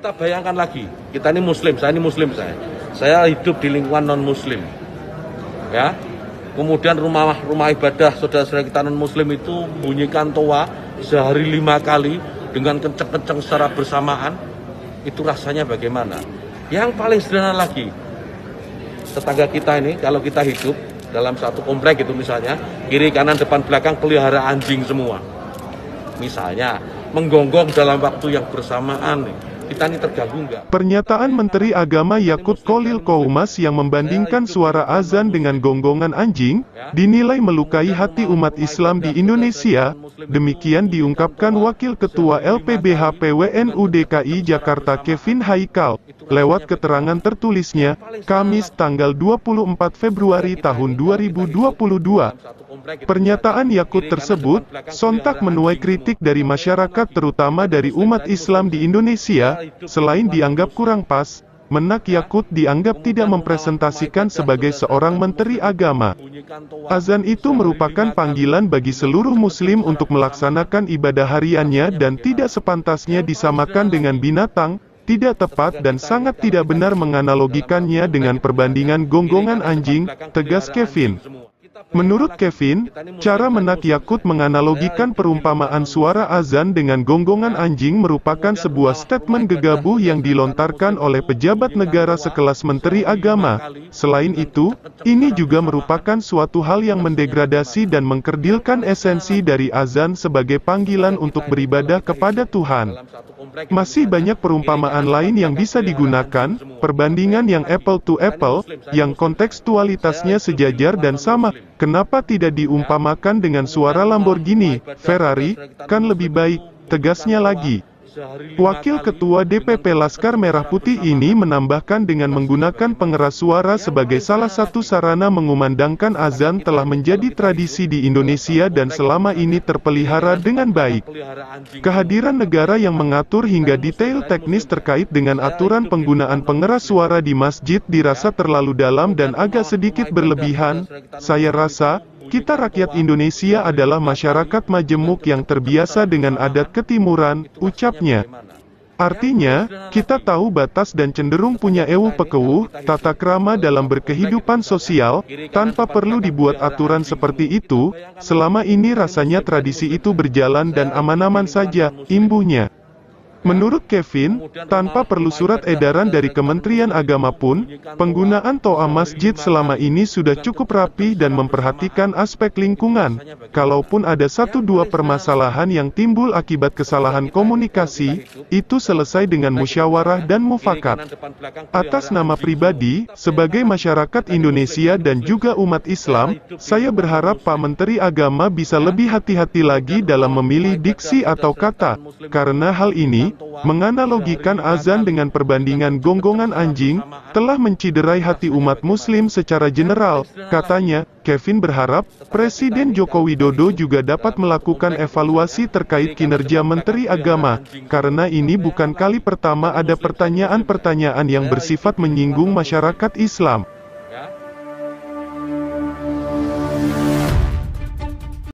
Kita bayangkan lagi, kita ini muslim, saya hidup di lingkungan non muslim, ya. Kemudian rumah ibadah saudara-saudara kita non muslim itu bunyikan toa sehari 5 kali dengan kenceng-kenceng secara bersamaan, itu rasanya bagaimana? Yang paling sederhana lagi, tetangga kita ini kalau kita hidup dalam satu komplek itu misalnya, kiri kanan depan belakang pelihara anjing semua. Misalnya menggonggong dalam waktu yang bersamaan, kita ini terganggu nggak? Pernyataan Menteri Agama Yakut Kholil Qoumas yang membandingkan suara azan dengan gonggongan anjing, dinilai melukai hati umat Islam di Indonesia. Demikian diungkapkan Wakil Ketua LPBH PWNU DKI Jakarta Kevin Haikal, lewat keterangan tertulisnya, Kamis tanggal 24 Februari tahun 2022. Pernyataan Yakut tersebut sontak menuai kritik dari masyarakat terutama dari umat Islam di Indonesia. Selain dianggap kurang pas, Menak Yakut dianggap tidak mempresentasikan sebagai seorang menteri agama. Azan itu merupakan panggilan bagi seluruh muslim untuk melaksanakan ibadah hariannya dan tidak sepantasnya disamakan dengan binatang. Tidak tepat dan sangat tidak benar menganalogikannya dengan perbandingan gonggongan anjing, tegas Kevin. Menurut Kevin, cara Menak Yakut menganalogikan perumpamaan suara azan dengan gonggongan anjing merupakan sebuah statement gegabah yang dilontarkan oleh pejabat negara sekelas Menteri Agama. Selain itu, ini juga merupakan suatu hal yang mendegradasi dan mengkerdilkan esensi dari azan sebagai panggilan untuk beribadah kepada Tuhan. Masih banyak perumpamaan lain yang bisa digunakan, perbandingan yang apple to apple, yang kontekstualitasnya sejajar dan sama. Kenapa tidak diumpamakan dengan suara Lamborghini, Ferrari, kan lebih baik, tegasnya lagi. Wakil Ketua DPP Laskar Merah Putih ini menambahkan dengan menggunakan pengeras suara sebagai salah satu sarana mengumandangkan azan telah menjadi tradisi di Indonesia dan selama ini terpelihara dengan baik. Kehadiran negara yang mengatur hingga detail teknis terkait dengan aturan penggunaan pengeras suara di masjid dirasa terlalu dalam dan agak sedikit berlebihan. Saya rasa, kita rakyat Indonesia adalah masyarakat majemuk yang terbiasa dengan adat ketimuran, ucapnya. Artinya, kita tahu batas dan cenderung punya ewuh pekewuh, tata krama dalam berkehidupan sosial, tanpa perlu dibuat aturan seperti itu, selama ini rasanya tradisi itu berjalan dan aman-aman saja, imbuhnya. Menurut Kevin, tanpa perlu surat edaran dari Kementerian Agama pun, penggunaan toa masjid selama ini sudah cukup rapi dan memperhatikan aspek lingkungan. Kalaupun ada 1-2 permasalahan yang timbul akibat kesalahan komunikasi, itu selesai dengan musyawarah dan mufakat. Atas nama pribadi, sebagai masyarakat Indonesia dan juga umat Islam, saya berharap Pak Menteri Agama bisa lebih hati-hati lagi dalam memilih diksi atau kata, karena hal ini, menganalogikan azan dengan perbandingan gonggongan anjing, telah menciderai hati umat muslim secara general, katanya. Kevin berharap, Presiden Joko Widodo juga dapat melakukan evaluasi terkait kinerja Menteri Agama, karena ini bukan kali pertama ada pertanyaan-pertanyaan yang bersifat menyinggung masyarakat Islam.